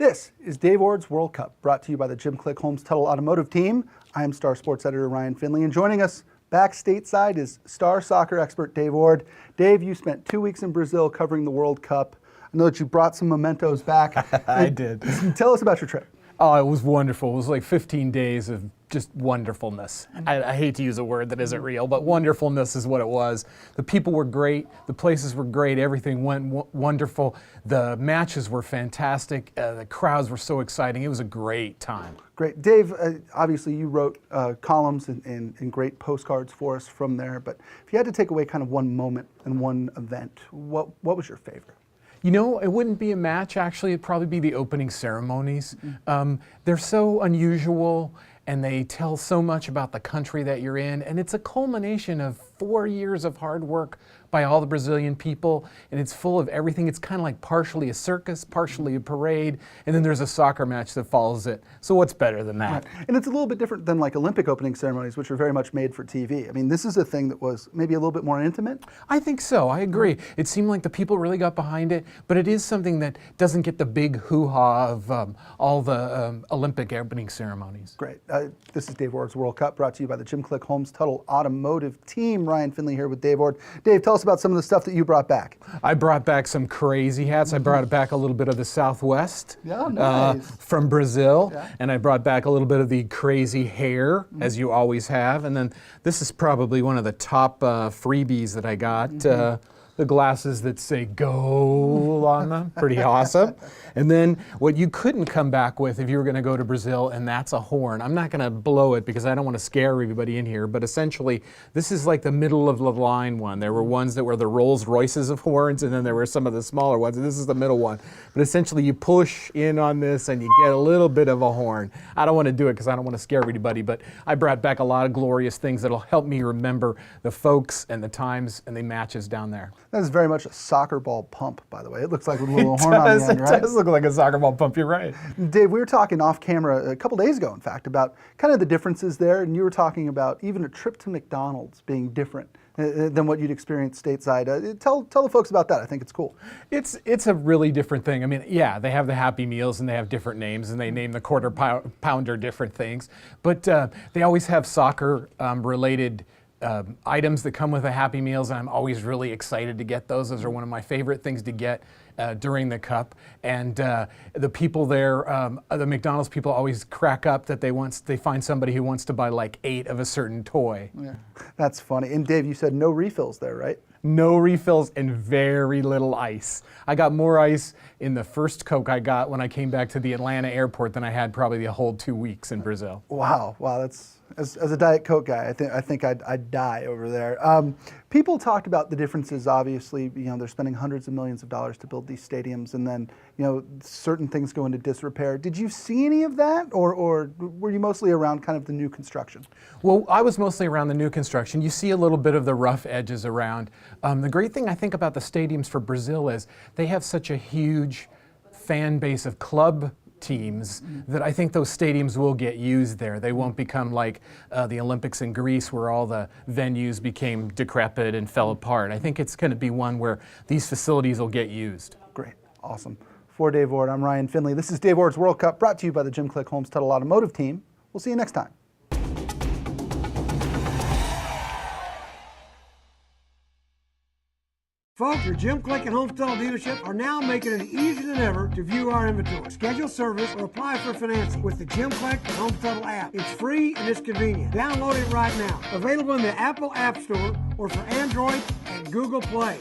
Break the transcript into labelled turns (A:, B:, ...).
A: This is Dave Ward's World Cup, brought to you by the Jim Click Holmes Tuttle Automotive Team. I am Star Sports Editor Ryan Finley, and joining us back stateside is star soccer expert Dave Ward. Dave, you spent 2 weeks in Brazil covering the World Cup. I know that you brought some mementos back.
B: I did.
A: Tell us about your trip.
B: Oh, it was wonderful. It was like 15 days of just wonderfulness. I hate to use a word that isn't real, but wonderfulness is what it was. The people were great. The places were great. Everything went wonderful. The matches were fantastic. The crowds were so exciting. It was a great time.
A: Great. Dave, obviously you wrote columns and great postcards for us from there, but if you had to take away kind of one moment and one event, what was your favorite?
B: You know, it wouldn't be a match, actually. It'd probably be the opening ceremonies. They're so unusual, and they tell so much about the country that you're in, and it's a culmination of 4 years of hard work by all the Brazilian people, and it's full of everything. It's kind of like partially a circus, partially a parade, and then there's a soccer match that follows it. So what's better than that?
A: Right. And it's a little bit different than like Olympic opening ceremonies, which are very much made for TV. I mean, this is a thing that was maybe a little bit more intimate.
B: I think so. I agree. It seemed like the people really got behind it, but it is something that doesn't get the big hoo-ha of all the Olympic opening ceremonies.
A: Great. This is Dave Ward's World Cup, brought to you by the Jim Click Holmes Tuttle Automotive Team. Ryan Finley here with Dave Ward. Dave, tell us about some of the stuff that you brought back.
B: I brought back some crazy hats. I brought back a little bit of the Southwest from Brazil, and I brought back a little bit of the crazy hair, as you always have. And then this is probably one of the top freebies that I got. The glasses that say "Go" on them, pretty awesome. And then what you couldn't come back with if you were going to go to Brazil, and that's a horn. I'm not going to blow it because I don't want to scare everybody in here, but essentially this is like the middle of the line one. There were ones that were the Rolls Royces of horns, and then there were some of the smaller ones, and this is the middle one. But essentially you push in on this and you get a little bit of a horn. I don't want to do it because I don't want to scare everybody, but I brought back a lot of glorious things that'll help me remember the folks and the times and the matches down there.
A: That is very much a soccer ball pump, by the way. It looks like with a little horn on the end, right?
B: It does look like a soccer ball pump, you're right.
A: Dave, we were talking off camera a couple days ago, in fact, about kind of the differences there, and you were talking about even a trip to McDonald's being different than what you'd experienced stateside. Tell the folks about that. I think it's cool.
B: It's a really different thing. I mean, yeah, they have the Happy Meals and they have different names and they name the quarter pounder different things, but they always have soccer related items that come with the Happy Meals, and I'm always really excited to get those. Those are one of my favorite things to get during the Cup. And the people there, the McDonald's people always crack up that they find somebody who wants to buy like 8 of a certain toy.
A: Yeah, that's funny. And Dave, you said no refills there, right?
B: No refills and very little ice. I got more ice in the first Coke I got when I came back to the Atlanta airport than I had probably the whole 2 weeks in Brazil.
A: Wow, that's as a Diet Coke guy, I think I'd die over there. People talked about the differences. Obviously, you know, they're spending hundreds of millions of dollars to build these stadiums, and then certain things go into disrepair. Did you see any of that, or were you mostly around kind of the new construction?
B: Well, I was mostly around the new construction. You see a little bit of the rough edges around. The great thing I think about the stadiums for Brazil is they have such a huge fan base of club teams that I think those stadiums will get used there. They won't become like the Olympics in Greece where all the venues became decrepit and fell apart. I think it's going to be one where these facilities will get used.
A: Great. Awesome. For Dave Ward, I'm Ryan Finley. This is Dave Ward's World Cup, brought to you by the Jim Click Holmes Tuttle Automotive Team. We'll see you next time.
C: Folks, your Jim Click and Holmes Tuttle dealership are now making it easier than ever to view our inventory, schedule service, or apply for financing with the Jim Click and Holmes Tuttle app. It's free and it's convenient. Download it right now. Available in the Apple App Store or for Android and Google Play.